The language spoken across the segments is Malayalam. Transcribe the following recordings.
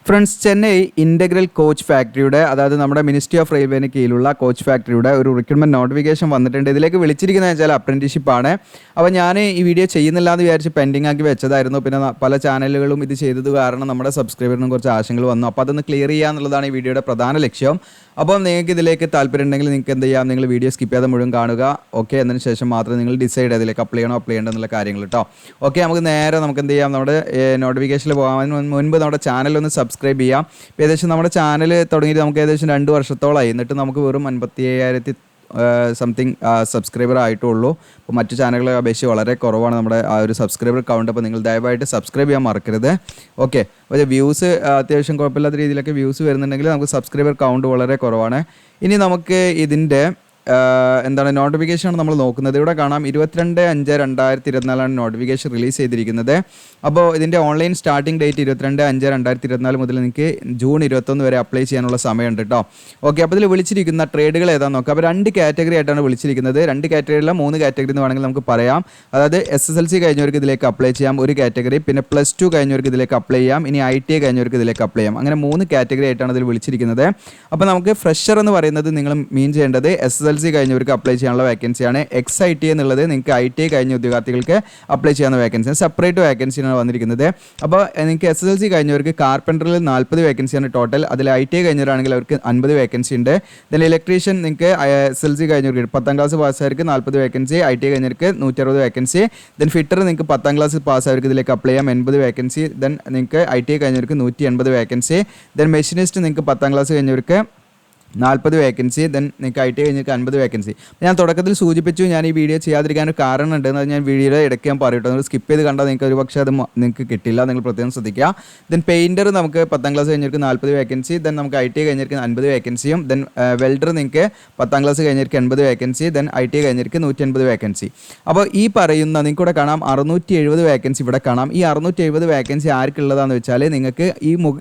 ഫ്രണ്ട്സ്, ചെന്നൈ ഇൻ്റഗ്രൽ കോച്ച് ഫാക്ടറിയുടെ, അതായത് നമ്മുടെ മിനിസ്ട്രി ഓഫ് റെയിൽവേന് കീഴിലുള്ള കോച്ച് ഫാക്ടറിയുടെ ഒരു റിക്രൂട്ട്മെൻറ്റ് നോട്ടിഫിക്കേഷൻ വന്നിട്ടുണ്ട്. ഇതിലേക്ക് വിളിച്ചിരിക്കുന്നത് വെച്ചാൽ അപ്രൻറ്റീഷിപ്പാണ്. അപ്പോൾ ഞാൻ ഈ വീഡിയോ ചെയ്യുന്നില്ല എന്ന് വിചാരിച്ച് പെൻഡിങ് ആക്കി വെച്ചതായിരുന്നു. പിന്നെ പല ചാനലുകളും ഇത് ചെയ്തത് കാരണം നമ്മുടെ സബ്സ്ക്രൈബറിനും കുറച്ച് ആശങ്കകൾ വന്നു. അപ്പോൾ അതൊന്ന് ക്ലിയർ ചെയ്യുക എന്നുള്ളതാണ് ഈ വീഡിയോയുടെ പ്രധാന ലക്ഷ്യം. അപ്പോൾ നിങ്ങൾക്ക് ഇതിലേക്ക് താല്പര്യം ഉണ്ടെങ്കിൽ നിങ്ങൾക്ക് എന്ത് ചെയ്യാം, നിങ്ങൾ വീഡിയോ സ്കിപ്പ് ചെയ്യാതെ മുഴുവൻ കാണുക. ഓക്കെ, എന്നതിന് ശേഷം മാത്രം നിങ്ങൾ ഡിസൈഡ് അതിലേക്ക് അപ്ലൈ ചെയ്യണോ അപ്ലൈ ചെയ്യേണ്ടോ എന്നുള്ള കാര്യങ്ങൾ കേട്ടോ. ഓക്കെ, നമുക്ക് എന്ത് ചെയ്യാം, നമ്മുടെ നോട്ടിഫിക്കേഷനിൽ പോകാൻ മുൻപ് നമ്മുടെ ചാനലൊന്ന് സബ്സ്ക്രൈബ് ചെയ്യാം. ഏകദേശം നമ്മുടെ ചാനൽ തുടങ്ങിയിട്ട് നമുക്ക് ഏകദേശം 2 വർഷത്തോളമായി. എന്നിട്ട് നമുക്ക് വെറും 57,000 സംതിങ് സബ്സ്ക്രൈബർ ആയിട്ടുള്ളൂ. അപ്പോൾ മറ്റു ചാനലുകളെ അപേക്ഷിച്ച് വളരെ കുറവാണ് നമ്മുടെ ആ ഒരു സബ്സ്ക്രൈബർ കൗണ്ട്. അപ്പോൾ നിങ്ങൾ ദയവായിട്ട് സബ്സ്ക്രൈബ് ചെയ്യാൻ മറക്കരുത്. ഓക്കെ, അപ്പോൾ വ്യൂസ് അത്യാവശ്യം കുഴപ്പമില്ലാത്ത രീതിയിലൊക്കെ വ്യൂസ് വരുന്നുണ്ടെങ്കിൽ നമുക്ക് സബ്സ്ക്രൈബർ കൗണ്ട് വളരെ കുറവാണ്. ഇനി നമുക്ക് ഇതിൻ്റെ നോട്ടിഫിക്കേഷനാണ് നമ്മൾ നോക്കുന്നത്. ഇവിടെ കാണാം 22/5/2024 നോട്ടിഫിക്കേഷൻ റിലീസ് ചെയ്തിരിക്കുന്നത്. അപ്പോൾ ഇതിൻ്റെ ഓൺലൈൻ സ്റ്റാർട്ടിംഗ് ഡേറ്റ് 22/5/2024 മുതൽ നിങ്ങൾക്ക് ജൂൺ 21 വരെ അപ്ലൈ ചെയ്യാനുള്ള സമയമുണ്ട് കേട്ടോ. ഓക്കെ, അപ്പോൾ ഇതിൽ വിളിച്ചിരിക്കുന്ന ട്രേഡുകൾ ഏതാണെന്ന് നോക്കാം. അപ്പോൾ 2 കാറ്റഗറി ആയിട്ടാണ് വിളിച്ചിരിക്കുന്നത്. 2 കാറ്റഗറിയില്ല 3 കാറ്റഗറി എന്ന് വേണമെങ്കിൽ നമുക്ക് പറയാം. അതായത് SSLC കഴിഞ്ഞവർക്ക് ഇതിലേക്ക് അപ്ലൈ ചെയ്യാം ഒരു കാറ്റഗറി, പിന്നെ +2 കഴിഞ്ഞവർക്ക് ഇതിലേക്ക് അപ്ലൈ ചെയ്യാം, ഇനി ITI കഴിഞ്ഞവർക്ക് ഇതിലേക്ക് അപ്ലൈ ചെയ്യാം. അങ്ങനെ 3 കാറ്റഗറി ആയിട്ടാണ് ഇതിൽ വിളിച്ചിരിക്കുന്നത്. അപ്പോൾ നമുക്ക് ഫ്രഷർ എന്ന് പറയുന്നത് നിങ്ങൾ മീൻ ചെയ്യേണ്ടത് SSLC കഴിഞ്ഞവർക്ക് അപ്ലൈ ചെയ്യാനുള്ള വേക്കൻസിയാണ്. XITI എന്നുള്ളത് നിങ്ങൾക്ക് ITI കഴിഞ്ഞ ഉദ്യോഗാർത്ഥികൾക്ക് അപ്ലൈ ചെയ്യാവുന്ന വേക്കൻസിയാണ്. സെപ്പറേറ്റ് വേക്കൻസിയാണ് വന്നിരിക്കുന്നത്. അപ്പോൾ നിങ്ങൾക്ക് SSLC കഴിഞ്ഞവർക്ക് കാർപ്പൻറ്ററിൽ 40 വേക്കൻസിയാണ് ടോട്ടൽ. അതിൽ ITI കഴിഞ്ഞവരാണെങ്കിൽ അവർക്ക് 50 വേക്കൻസി ഉണ്ട്. ദെൻ ഇലക്ട്രീഷ്യൻ നിങ്ങൾക്ക് SSLC കഴിഞ്ഞവർക്ക് 10ാം ക്ലാസ് പാസ്സായവർക്ക് 40 വേക്കൻസി, ITI കഴിഞ്ഞവർക്ക് 160 വേക്കൻസി. ദെൻ ഫിറ്റർ നിങ്ങൾക്ക് 10ാം ക്ലാസ് പാസ്സായവർക്ക് ഇതിലേക്ക് അപ്ലൈ ചെയ്യാം 80 വേക്കൻസി. ദെൻ നിങ്ങൾക്ക് ITI കഴിഞ്ഞവർക്ക് 180 വേക്കൻസി. ദെൻ മെഷീനിസ്റ്റ് നിങ്ങൾക്ക് 10ാം ക്ലാസ് കഴിഞ്ഞവർക്ക് 40 വേക്കൻസി. ദെൻ നിങ്ങൾക്ക് ITI കഴിഞ്ഞിട്ട് 50 വേക്കൻസി. ഞാൻ തുടക്കത്തിൽ സൂചിപ്പിച്ചു ഞാൻ ഈ വീഡിയോ ചെയ്യാതിരിക്കാൻ ഒരു കാരണം ഉണ്ട്. അത് ഞാൻ വീഡിയോയുടെ ഇടയ്ക്ക് ഞാൻ പറയട്ടോ. നിങ്ങൾ സ്കിപ്പ് ചെയ്ത് കണ്ടാൽ നിങ്ങൾക്ക് ഒരു പക്ഷേ അത് നിങ്ങൾക്ക് കിട്ടില്ല. നിങ്ങൾ പ്രത്യേകം ശ്രദ്ധിക്കുക. ദെൻ പെയിൻറ്റർ നമുക്ക് 10ാം ക്ലാസ് കഴിഞ്ഞവർക്ക് 40 വേക്കൻസി. ദെൻ നമുക്ക് ITI കഴിഞ്ഞവർക്ക് 50 വേക്കൻസിയും. ദെൻ വെൽഡർ നിങ്ങൾക്ക് 10ാം ക്ലാസ് കഴിഞ്ഞവർക്ക് 80 വേക്കൻസി. ദെൻ ITI കഴിഞ്ഞവർക്ക് 180 വേക്കൻസി. അപ്പോൾ ഈ പറയുന്ന നിങ്ങൾക്ക് ഇവിടെ കാണാം 670 വേക്കൻസി ഇവിടെ കാണാം. ഈ 670 വേക്കൻസി ആർക്കുള്ളതാണെന്ന് വെച്ചാൽ നിങ്ങൾക്ക്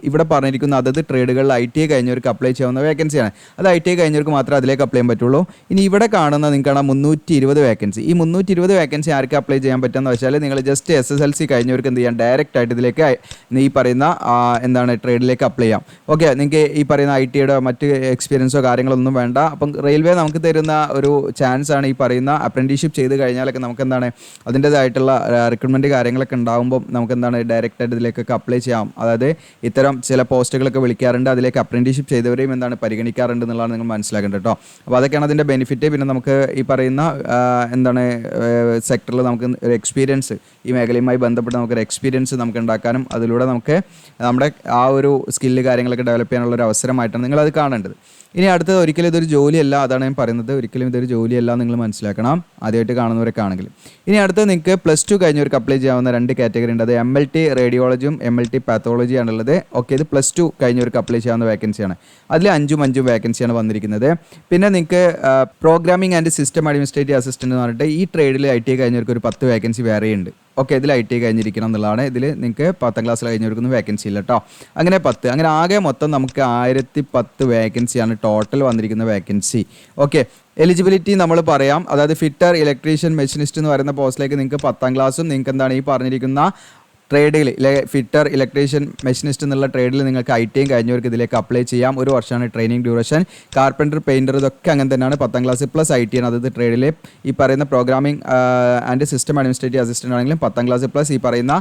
ഇവിടെ പറഞ്ഞിരിക്കുന്ന അതത് ട്രേഡുകളിൽ ITI കഴിഞ്ഞവർക്ക് അപ്ലൈ ചെയ്യാവുന്ന വേക്കൻസിയാണ്. അത് ITI കഴിഞ്ഞവർക്ക് മാത്രമേ അതിലേക്ക് അപ്ലൈ ചെയ്യാൻ പറ്റുള്ളൂ. ഇനി ഇവിടെ കാണുന്ന നിങ്ങൾക്ക് കാണാം 320 വേക്കൻസി. ഈ 320 വേക്കൻസി ആർക്ക് അപ്ലൈ ചെയ്യാൻ പറ്റുമെന്ന് വെച്ചാൽ നിങ്ങൾ ജസ്റ്റ് SSLC കഴിഞ്ഞവർക്ക് എന്ത് ചെയ്യാം, ഡയറക്റ്റ് ആയിട്ട് ഇതിലേക്ക് ഈ പറയുന്ന ട്രേഡിലേക്ക് അപ്ലൈ ചെയ്യാം. ഓക്കെ, നിങ്ങൾക്ക് ഈ പറയുന്ന ITIയുടെ മറ്റ് എക്സ്പീരിയൻസോ കാര്യങ്ങളൊന്നും വേണ്ട. അപ്പം റെയിൽവേ നമുക്ക് തരുന്ന ഒരു ചാൻസ് ആണ് ഈ പറയുന്ന അപ്രന്റീഷിപ്പ് ചെയ്ത് കഴിഞ്ഞാലൊക്കെ നമുക്ക് അതിൻ്റേതായിട്ടുള്ള റിക്രൂട്ട്മെൻറ്റ് കാര്യങ്ങളൊക്കെ ഉണ്ടാകുമ്പോൾ നമുക്ക് ഡയറക്റ്റ് ആയിട്ട് ഇതിലേക്കൊക്കെ അപ്ലൈ ചെയ്യാം. അതായത് ഇത്തരം ചില പോസ്റ്റുകളൊക്കെ വിളിക്കാറുണ്ട്, അതിലേക്ക് അപ്രന്റീഷിപ്പ് ചെയ്തവരെയും പരിഗണിക്കാറുണ്ട് എന്നുള്ളതാണ് നിങ്ങൾ മനസ്സിലാക്കേണ്ടത് കേട്ടോ. അപ്പോൾ അതൊക്കെയാണ് അതിൻ്റെ ബെനിഫിറ്റ്. പിന്നെ നമുക്ക് ഈ പറയുന്ന സെക്ടറിൽ നമുക്ക് ഒരു എക്സ്പീരിയൻസ്, ഈ മേഖലയുമായി ബന്ധപ്പെട്ട് നമുക്കൊരു എക്സ്പീരിയൻസ് നമുക്ക് ഉണ്ടാക്കാനും അതിലൂടെ നമുക്ക് നമ്മുടെ ആ ഒരു സ്കില്ല് കാര്യങ്ങളൊക്കെ ഡെവലപ്പ് ചെയ്യാനുള്ള ഒരു അവസരമായിട്ടാണ് നിങ്ങളത് കാണേണ്ടത്. ഇനി അടുത്തത്, ഒരിക്കലും ഇതൊരു ജോലിയല്ല, അതാണ് ഞാൻ പറയുന്നത്. ഒരിക്കലും ഇതൊരു ജോലിയല്ല നിങ്ങൾ മനസ്സിലാക്കണം, ആദ്യമായിട്ട് കാണുന്നവരൊക്കെ ആണെങ്കിൽ. ഇനി അടുത്തത് നിങ്ങൾക്ക് +2 കഴിഞ്ഞവർക്ക് അപ്ലൈ ചെയ്യാവുന്ന 2 കാറ്റഗറി ഉണ്ട്. അത് MLT റേഡിയോളജിയും MLT പാത്തോളജി ആണുള്ളത്. ഓക്കെ, ഇത് +2 കഴിഞ്ഞവർക്ക് അപ്ലൈ ചെയ്യാവുന്ന വേക്കൻസിയാണ്. അതിൽ 5 വേക്കൻസിയാണ് വന്നിരിക്കുന്നത്. പിന്നെ നിങ്ങൾക്ക് programming and system administrative assistant എന്ന് പറഞ്ഞിട്ട് ഈ ട്രേഡിൽ ITI കഴിഞ്ഞവർക്ക് ഒരു 10 വേക്കൻസി വേറെയുണ്ട്. ഓക്കെ, ഇതിൽ ITI കഴിഞ്ഞിരിക്കണം എന്നുള്ളതാണ്. ഇതിൽ നിങ്ങൾക്ക് 10ാം ക്ലാസ്സിൽ കഴിഞ്ഞവർക്കൊന്നും വേക്കൻസി ഇല്ല കേട്ടോ. അങ്ങനെ 10, അങ്ങനെ ആകെ മൊത്തം നമുക്ക് 1010 വേക്കൻസിയാണ് ടോട്ടൽ വന്നിരിക്കുന്ന വേക്കൻസി. ഓക്കെ, എലിജിബിലിറ്റി നമ്മൾ പറയാം. അതായത് ഫിറ്റർ, ഇലക്ട്രീഷ്യൻ, മെഷീനിസ്റ്റ് എന്ന് പറയുന്ന പോസ്റ്റിലേക്ക് നിങ്ങൾക്ക് 10ാം ക്ലാസ്സും നിങ്ങൾക്ക് ഈ പറഞ്ഞിരിക്കുന്ന ട്രേഡിൽ ഫിറ്റർ, ഇലക്ട്രീഷ്യൻ, മെഷീനിസ്റ്റ് എന്നുള്ള ട്രേഡിൽ നിങ്ങൾക്ക് ITI കഴിഞ്ഞവർക്ക് ഇതിലേക്ക് അപ്ലൈ ചെയ്യാം. 1 വർഷമാണ് ട്രെയിനിങ് ഡ്യൂറേഷൻ. കാർപ്പൻറ്റർ, പെയിൻറ്റർ ഇതൊക്കെ അങ്ങനെ തന്നെയാണ്. 10ാം ക്ലാസ് +ITI ആണ്. അതായത് ട്രേഡിൽ ഈ പറയുന്ന programming and system administrative assistant ആണെങ്കിലും 10ാം ക്ലാസ് ഈ പറയുന്ന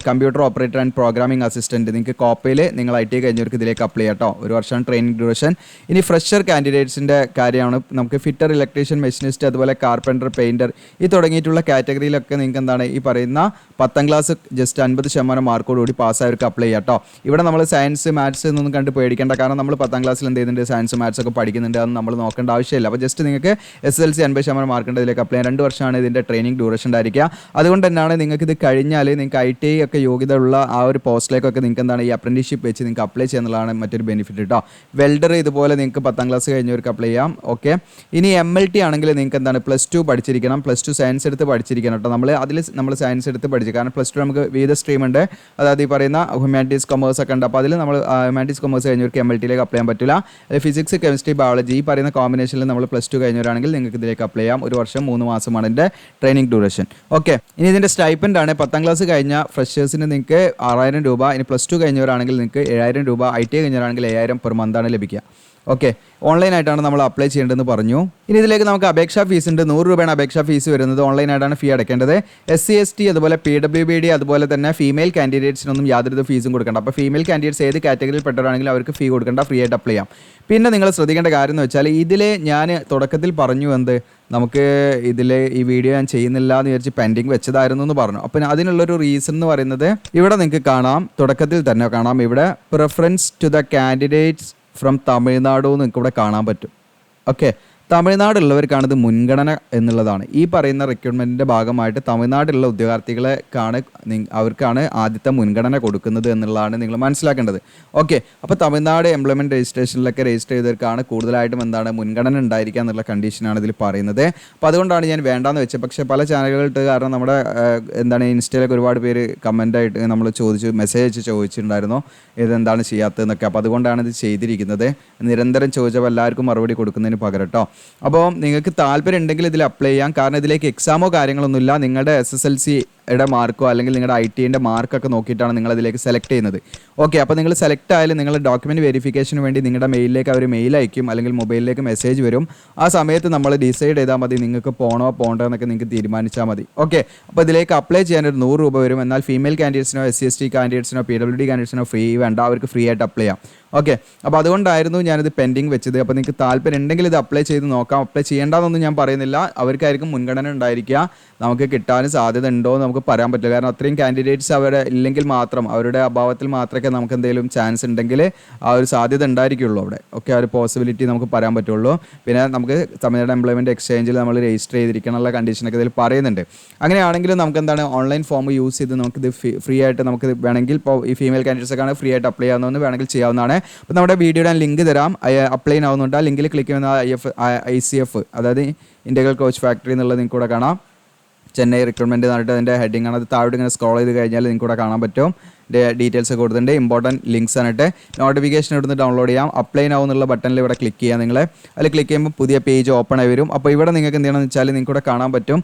computer operator and programming assistant നിങ്ങൾക്ക് കോപ്പയിൽ നിങ്ങൾ ITI കഴിഞ്ഞവർക്ക് ഇതിലേക്ക് അപ്ലൈ ചെയ്യാം കേട്ടോ. 1 വർഷമാണ് ട്രെയിനിങ് ഡ്യൂറേഷൻ. ഇനി ഫ്രഷർ കാൻഡിഡേറ്റ്സിൻ്റെ കാര്യമാണ്. നമുക്ക് ഫിറ്റർ, ഇലക്ട്രീഷ്യൻ, മെഷീനിസ്റ്റ്, അതുപോലെ കാർപ്പൻറ്റർ, പെയിൻറ്റർ ഈ തുടങ്ങിയിട്ടുള്ള കാറ്റഗറിയിലൊക്കെ നിങ്ങൾക്ക് ഈ പറയുന്ന 10ാം ക്ലാസ് ജസ്റ്റ് 50% മാർക്കോടുകൂടി പാസ്സായവർക്ക് അപ്ലൈ ചെയ്യാം കേട്ടോ. ഇവിടെ നമ്മൾ സയൻസ്, മാത്സ് എന്നൊന്നും കണ്ട് പേടിക്കേണ്ട. കാരണം നമ്മൾ 10ാം ക്ലാസ്സിൽ എന്ത് ചെയ്യുന്നുണ്ട്, സയൻസ്, മാത്സ് ഒക്കെ പഠിക്കുന്നുണ്ട്. അതൊന്നും നമ്മൾ നോക്കേണ്ട ആവശ്യമില്ല. അപ്പോൾ ജസ്റ്റ് നിങ്ങൾക്ക് SSLC 50% മാർക്കുണ്ട് ഇതിലേക്ക് അപ്ലൈ ചെയ്യാം. 2 വർഷമാണ് ഇതിൻ്റെ ട്രെയിനിങ് ഡ്യൂറേഷൻ ഉണ്ടായിരിക്കുക. അതുകൊണ്ട് തന്നെയാണ് നിങ്ങൾക്ക് ഇത് കഴിഞ്ഞാൽ നിങ്ങൾക്ക് ITI ഒക്കെ യോഗ്യത ഉള്ള ആ ഒരു പോസ്റ്റിലേക്കൊക്കെ നിങ്ങൾക്ക് ഈ അപ്രന്റീഷിപ്പ് വെച്ച് നിങ്ങൾക്ക് അപ്ലൈ ചെയ്യുന്നതാണ് മറ്റൊരു ബെനിഫിറ്റ് കേട്ടോ. വെൽഡർ ഇതുപോലെ നിങ്ങൾക്ക് 10ാം ക്ലാസ് കഴിഞ്ഞവർക്ക് അപ്ലൈ ചെയ്യാം. ഓക്കെ, ഇനി MLT ആണെങ്കിൽ നിങ്ങൾക്ക് +2 പഠിച്ചിരിക്കണം. +2 സയൻസ് എടുത്ത് പഠിച്ചിരിക്കണം കേട്ടോ. നമ്മൾ സയൻസ് എടുത്ത് പഠിച്ചു. കാരണം +2 നമുക്ക് വിവിധ സ്ട്രീം ഉണ്ട്. അതായത് ഈ പറയുന്ന ഹ്യൂമാനിറ്റീസ് കൊമേഴ്സ് ഒക്കെ ഉണ്ട്. അപ്പോൾ അതിൽ നമ്മൾ ഹ്യൂമാനിറ്റീസ് കൊമേഴ്സ് കഴിഞ്ഞവർക്ക് MLT-ലേക്ക് അപ്ലൈ ചെയ്യാൻ പറ്റില്ല. അത് ഫിസിക്സ് കെമിസ്ട്രി ബയോളജി ഈ പറയുന്ന കോമ്പിനേഷനിൽ നമ്മൾ +2 കഴിഞ്ഞവരാണെങ്കിൽ നിങ്ങൾക്ക് ഇതിലേക്ക് അപ്ലൈ ചെയ്യാം. 1 വർഷം 3 മാസമാണ് ഇതിൻ്റെ ട്രെയിനിങ് ഡ്യൂറേഷൻ. ഓക്കെ, ഇനി ഇതിൻ്റെ സ്റ്റൈപ്പൻഡ് ആണ്. 10ാം ക്ലാസ് കഴിഞ്ഞ ഫ്രഷേഴ്സിന് നിങ്ങൾക്ക് 6000 രൂപ, ഇനി +2 കഴിഞ്ഞവരാണെങ്കിൽ നിങ്ങൾക്ക് 7000 രൂപ, ITI കഴിഞ്ഞവരാണെങ്കിൽ 5000 പെർ മന്താണ് ലഭിക്കുക. ഓക്കെ, ഓൺലൈനായിട്ടാണ് നമ്മൾ അപ്ലൈ ചെയ്യേണ്ടതെന്ന് പറഞ്ഞു. ഇനി ഇതിലേക്ക് നമുക്ക് അപേക്ഷാ ഫീസ് ഉണ്ട്. 100 രൂപയാണ് അപേക്ഷാ ഫീസ് വരുന്നത്. ഓൺലൈനായിട്ടാണ് ഫീ അടയ്ക്കേണ്ടത്. SC ST അതുപോലെ PWBD അതുപോലെ തന്നെ ഫീമെയിൽ കാൻഡിഡേറ്റ്സിനൊന്നും യാതൊരു ഫീസും കൊടുക്കേണ്ട. അപ്പോൾ ഫീമെയിൽ കാൻഡിഡേറ്റ്സ് ഏത് കാറ്റഗറിയിൽ പെട്ടവരാണെങ്കിലും അവർക്ക് ഫീ കൊടുക്കേണ്ട, ഫ്രീ ആയിട്ട് അപ്ലൈ ചെയ്യാം. പിന്നെ നിങ്ങൾ ശ്രദ്ധിക്കേണ്ട കാര്യം എന്ന് വെച്ചാൽ ഇതിൽ ഞാൻ തുടക്കത്തിൽ പറഞ്ഞു നമുക്ക് ഇതിൽ ഈ വീഡിയോ ഞാൻ ചെയ്യുന്നില്ല എന്ന് വിചാരിച്ച് പെൻഡിങ് വെച്ചതായിരുന്നു എന്ന് പറഞ്ഞു. അപ്പം അതിനുള്ളൊരു റീസൺ എന്ന് പറയുന്നത് ഇവിടെ നിങ്ങൾക്ക് കാണാം, തുടക്കത്തിൽ തന്നെ കാണാം, ഇവിടെ preference to the candidates from Tamil Nadu നിങ്ങൾക്ക് ഇവിടെ കാണാൻ പറ്റും. ഓക്കെ, തമിഴ്നാടുള്ളവർക്കാണ് ഇത് മുൻഗണന എന്നുള്ളതാണ്. ഈ പറയുന്ന റിക്രൂട്ട്മെൻറ്റിൻ്റെ ഭാഗമായിട്ട് തമിഴ്നാട്ടിലുള്ള അവർക്കാണ് ആദ്യത്തെ മുൻഗണന കൊടുക്കുന്നത് എന്നുള്ളതാണ് നിങ്ങൾ മനസ്സിലാക്കേണ്ടത്. ഓക്കെ, അപ്പോൾ തമിഴ്നാട് എംപ്ലോയ്മെൻറ്റ് രജിസ്ട്രേഷനിലൊക്കെ രജിസ്റ്റർ ചെയ്തവർക്കാണ് കൂടുതലായിട്ടും മുൻഗണന ഉണ്ടായിരിക്കുക എന്നുള്ള കണ്ടീഷനാണ് ഇതിൽ പറയുന്നത്. അപ്പോൾ അതുകൊണ്ടാണ് ഞാൻ വേണ്ടാന്ന് വെച്ചത്. പക്ഷേ പല ചാനലുകളിട്ട്, കാരണം നമ്മുടെ ഇൻസ്റ്റയിലൊക്കെ ഒരുപാട് പേര് കമൻ്റായിട്ട് നമ്മൾ മെസ്സേജ് അയച്ച് ചോദിച്ചിട്ടുണ്ടായിരുന്നു ഇതെന്താണ് ചെയ്യാത്തതെന്നൊക്കെ. അപ്പോൾ അതുകൊണ്ടാണ് ഇത് ചെയ്തിരിക്കുന്നത്. നിരന്തരം ചോദിച്ചപ്പോൾ എല്ലാവർക്കും മറുപടി കൊടുക്കുന്നതിന് പകരം കേട്ടോ. അപ്പോൾ നിങ്ങൾക്ക് താല്പര്യം ഉണ്ടെങ്കിൽ ഇതിൽ അപ്ലൈ ചെയ്യാം. കാരണം ഇതിലേക്ക് എക്സാമോ കാര്യങ്ങളൊന്നുമില്ല. നിങ്ങളുടെ SSLCയുടെ മാർക്കോ അല്ലെങ്കിൽ നിങ്ങളുടെ ITൻ്റെ മാർക്കൊക്കെ നോക്കിയിട്ടാണ് നിങ്ങൾ അതിലേക്ക് സെലക്ട് ചെയ്യുന്നത്. ഓക്കെ, അപ്പോൾ നിങ്ങൾ സെലക്ട് ആയാലും നിങ്ങളുടെ ഡോക്യുമെൻറ്റ് വെരിഫിക്കേഷന് വേണ്ടി നിങ്ങളുടെ മെയിലിലേക്ക് അവർ മെയിൽ അയക്കും, അല്ലെങ്കിൽ മൊബൈലിലേക്ക് മെസ്സേജ് വരും. ആ സമയത്ത് നമ്മൾ ഡിസൈഡ് ചെയ്താൽ മതി നിങ്ങൾക്ക് പോകണോ പോകണ്ടോ എന്നൊക്കെ നിങ്ങൾക്ക് തീരുമാനിച്ചാൽ മതി. ഓക്കെ, അപ്പോൾ ഇതിലേക്ക് അപ്ലൈ ചെയ്യാൻ ഒരു 100 രൂപ വരും. എന്നാൽ ഫീമെയിൽ കാൻഡിഡേറ്റ്സിനോ SC ST കാൻഡിഡേറ്റ്സിനോ PWD കാൻഡിഡേറ്റ്സിനോ ഫ്രീ വേണ്ട, അവർക്ക് ഫ്രീ ആയിട്ട് അപ്ലൈ ചെയ്യാം. ഓക്കെ, അപ്പോൾ അതുകൊണ്ടായിരുന്നു ഞാനിത് പെൻഡിങ് വെച്ചത്. അപ്പോൾ നിങ്ങൾക്ക് താല്പര്യം ഉണ്ടെങ്കിൽ ഇത് അപ്ലൈ ചെയ്ത് നോക്കാം. അപ്ലൈ ചെയ്യേണ്ടതെന്നൊന്നും ഞാൻ പറയുന്നില്ല. അവർക്കായിരിക്കും മുൻഗണന ഉണ്ടായിരിക്കുക. നമുക്ക് കിട്ടാനും സാധ്യത ഉണ്ടോ എന്ന് നമുക്ക് പറയാൻ പറ്റില്ല. കാരണം അത്രയും കാൻഡിഡേറ്റ്സ് ഇല്ലെങ്കിൽ മാത്രം, അവരുടെ അഭാവത്തിൽ മാത്രമേ നമുക്ക് എന്തെങ്കിലും ചാൻസ് ഉണ്ടെങ്കിൽ ആ ഒരു സാധ്യത ഉണ്ടായിരിക്കുള്ളൂ അവിടെ. ഓക്കെ, ആ ഒരു പോസിബിലിറ്റി നമുക്ക് പറയാൻ പറ്റുള്ളൂ. പിന്നെ നമുക്ക് തമിഴ്നാട് എംപ്ലോയ്മെൻറ്റ് എക്സ്ചേഞ്ചിൽ നമ്മൾ രജിസ്റ്റർ ചെയ്തിരിക്കാനുള്ള കണ്ടീഷനൊക്കെ ഇതിൽ പറയുന്നുണ്ട്. അങ്ങനെയാണെങ്കിലും നമുക്ക് ഓൺലൈൻ ഫോം യൂസ് ചെയ്ത് നമുക്കിത് ഫ്രീ ആയിട്ട് നമുക്ക് വേണമെങ്കിൽ ഇപ്പോൾ ഈ ഫീമെയിൽ കാൻഡിഡേറ്റ്സ് ഒക്കെ ഫ്രീ ആയിട്ട് അപ്ലൈ ചെയ്യാവുന്നതെന്ന് വേണമെങ്കിൽ ചെയ്യാവുന്നതാണ്. അപ്പോൾ നമ്മുടെ വീഡിയോയുടെ ലിങ്ക് തരാം, അപ്ലൈ ആവുന്നുണ്ട്. ആ ലിങ്കിൽ ക്ലിക്ക് ചെയ്യുന്ന ICF, അതായത് ഇൻ്റഗ്രൽ കോച്ച് ഫാക്ടറി എന്നുള്ളത് നിങ്ങൾക്ക് കൂടെ കാണാം. ചെന്നൈ റിക്രൂട്ട്മെൻറ്റ് എന്നിട്ട് അതിൻ്റെ ഹെഡിങ് ആണ്. അത് താഴോട്ട് ഇങ്ങനെ സ്ക്രോൾ ചെയ്ത് കഴിഞ്ഞാൽ നിങ്ങൾക്ക് കൂടെ കാണാൻ പറ്റും. ഡീറ്റെയിൽസ് ഒക്കെ കൊടുത്തിട്ടുണ്ട്. ഇമ്പോർട്ടൻറ്റ് ലിങ്ക്സ് ആണിട്ട്. നോട്ടിഫിക്കേഷൻ ഇവിടുന്ന് ഡൗൺലോഡ് ചെയ്യാം. അപ്ലൈ നൗ എന്നുള്ള ബട്ടണിൽ ഇവിടെ ക്ലിക്ക് ചെയ്യാം. നിങ്ങൾ അതിൽ ക്ലിക്ക് ചെയ്യുമ്പോൾ പുതിയ പേജ് ഓപ്പൺ ആയി വരും. അപ്പോൾ ഇവിടെ നിങ്ങൾക്ക് എന്ത് ചെയ്യണമെന്ന് വെച്ചാൽ നിങ്ങൾക്ക് ഇവിടെ കാണാൻ പറ്റും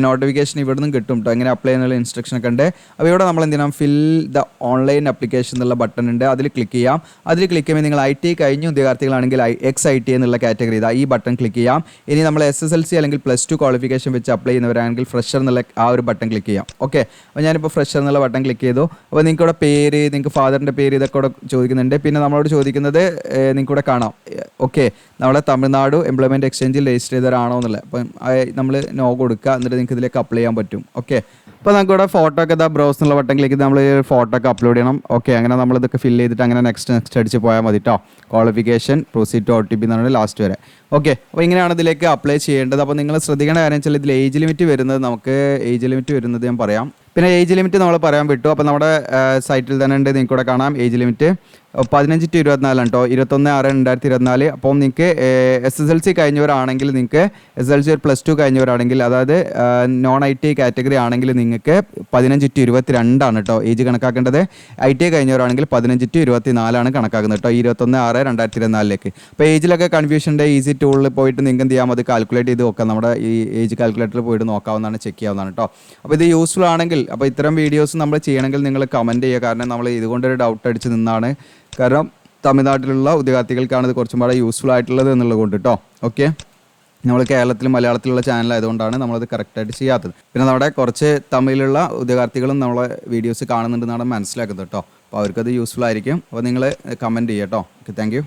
നോട്ടിഫിക്കേഷൻ ഇവിടെ നിന്ന് കിട്ടും കേട്ടോ, എങ്ങനെ അപ്ലൈ എന്നുള്ള ഇൻസ്ട്രക്ഷൻ ഒക്കെ ഉണ്ട്. അപ്പോൾ ഇവിടെ നമ്മൾ എന്ത് ചെയ്യണം, ഫിൽ ദ ഓൺലൈൻ അപ്ലിക്കേഷൻ എന്നുള്ള ബട്ടൺ ഉണ്ട്, അതിൽ ക്ലിക്ക് ചെയ്യാം. അതിൽ ക്ലിക്ക് ചെയ്യുമ്പോൾ നിങ്ങൾ IT കഴിഞ്ഞ ഉദ്യോഗാർത്ഥികളാണെങ്കിൽ XIT എന്നുള്ള കാറ്റഗറി ഈ ബട്ടൺ ക്ലിക്ക് ചെയ്യാം. ഇനി നമ്മൾ SSLC അല്ലെങ്കിൽ +2 ക്വാളിഫിക്കേഷൻ വെച്ച് അപ്ലൈ ചെയ്യുന്നവരാണെങ്കിൽ ഫ്രഷർ എന്നുള്ള ആ ഒരു ബട്ടൺ ക്ലിക്ക് ചെയ്യാം. ഓക്കെ, അപ്പോൾ ഞാനിപ്പോൾ ഫ്രഷർ എന്നുള്ള ബട്ടൺ ക്ലിക്ക് ചെയ്തു. അപ്പോൾ നിങ്ങൾക്ക് പേര്, നിങ്ങൾക്ക് ഫാദറിൻ്റെ പേര് ഇതൊക്കെ ഇവിടെ ചോദിക്കുന്നുണ്ട്. പിന്നെ നമ്മളോട് ചോദിക്കുന്നത് നിങ്ങൾക്ക് ഇവിടെ കാണാം. ഓക്കെ, നമ്മളെ തമിഴ്നാട് എംപ്ലോയ്മെൻറ്റ് എക്സ്ചേഞ്ചിൽ രജിസ്റ്റർ ചെയ്തവരാണോ എന്നുള്ളത്. അപ്പം നമ്മൾ നോ കൊടുക്കുക, എന്നിട്ട് നിങ്ങൾക്ക് ഇതിലേക്ക് അപ്ലൈ ചെയ്യാൻ പറ്റും. ഓക്കെ, അപ്പോൾ നമുക്ക് ഇവിടെ ഫോട്ടോ ഒക്കെ ബ്രൗസ് എന്നുള്ള ബട്ടൺ ക്ലിക്ക് ചെയ്ത് നമ്മൾ ഫോട്ടോ ഒക്കെ അപ്ലോഡ് ചെയ്യണം. ഓക്കെ, അങ്ങനെ നമ്മളിതൊക്കെ ഫില്ല് ചെയ്തിട്ട് അങ്ങനെ നെക്സ്റ്റ് അടിച്ച് പോയാൽ മതി കേട്ടോ. ക്വാളിഫിക്കേഷൻ, പ്രൊസീഡ് ടു OTP എന്നാണ് ലാസ്റ്റ് വരെ. ഓക്കെ, അപ്പോൾ ഇങ്ങനെയാണ് ഇതിലേക്ക് അപ്ലൈ ചെയ്യേണ്ടത്. അപ്പോൾ നിങ്ങൾ ശ്രദ്ധിക്കേണ്ട കാര്യം വെച്ചാൽ ഇതിൽ ഏജ് ലിമിറ്റ് വരുന്നത് ഞാൻ പറയാം. പിന്നെ ഏജ് ലിമിറ്റ് നമ്മൾ പറയാൻ വിട്ടു. അപ്പോൾ നമ്മുടെ സൈറ്റിൽ തന്നെ ഉണ്ട്, നിങ്ങൾക്ക് ഇവിടെ കാണാം ഏജ് ലിമിറ്റ് 15 to 24 കേട്ടോ, 21/6/2024. അപ്പോൾ നിങ്ങൾക്ക് SSLC കഴിഞ്ഞവരാണെങ്കിൽ, നിങ്ങൾക്ക് SSLC +2 കഴിഞ്ഞവരാണെങ്കിൽ, അതായത് നോൺ IT കാറ്റഗറി ആണെങ്കിൽ നിങ്ങൾക്ക് 15 to 22 കേട്ടോ ഏജ് കണക്കാക്കേണ്ടത്. ITI കഴിഞ്ഞവരാണെങ്കിൽ 15 to 24 കണക്കാക്കുന്നത് കേട്ടോ, 21/6/2024. അപ്പോൾ ഏജിലൊക്കെ കൺഫ്യൂഷൻ ഉണ്ട്. ഈസി ടൂളിൽ പോയിട്ട് നിങ്ങൾക്ക് എന്ത് ചെയ്യാം, അത് കാൽക്കുലേറ്റ് ചെയ്ത് നോക്കാം. നമ്മുടെ ഈ ഏജ് കാൽക്കുലേറ്ററിൽ പോയിട്ട് നോക്കാവുന്നതാണ്, ചെക്ക് ചെയ്യാവുന്നതാണ് കേട്ടോ. അപ്പോൾ ഇത് യൂസ്ഫുൾ ആണെങ്കിൽ, അപ്പോൾ ഇത്തരം വീഡിയോസ് നമ്മൾ ചെയ്യണമെങ്കിൽ നിങ്ങൾ കമൻറ്റ് ചെയ്യുക. കാരണം നമ്മൾ ഇതുകൊണ്ടൊരു ഡൗട്ട് അടിച്ച് നിന്നാണ്. കാരണം തമിഴ്നാട്ടിലുള്ള ഉദ്യോഗാർത്ഥികൾക്കാണ് ഇത് കുറച്ചും കൂടെ യൂസ്ഫുൾ ആയിട്ടുള്ളത് എന്നുള്ളത് കൊണ്ട് കേട്ടോ. ഓക്കെ, നമ്മൾ കേരളത്തിലും മലയാളത്തിലുള്ള ചാനലായതുകൊണ്ടാണ് നമ്മളത് കറക്റ്റായിട്ട് ചെയ്യാത്തത്. പിന്നെ നമ്മുടെ കുറച്ച് തമിഴിലുള്ള ഉദ്യോഗാർത്ഥികളും നമ്മളെ വീഡിയോസ് കാണുന്നുണ്ടെന്നാണ് മനസ്സിലാക്കുന്നത് കേട്ടോ. അപ്പോൾ അവർക്കത് യൂസ്ഫുൾ ആയിരിക്കും. അപ്പോൾ നിങ്ങൾ കമൻറ്റ് ചെയ്യുക കേട്ടോ. Okay, thank you.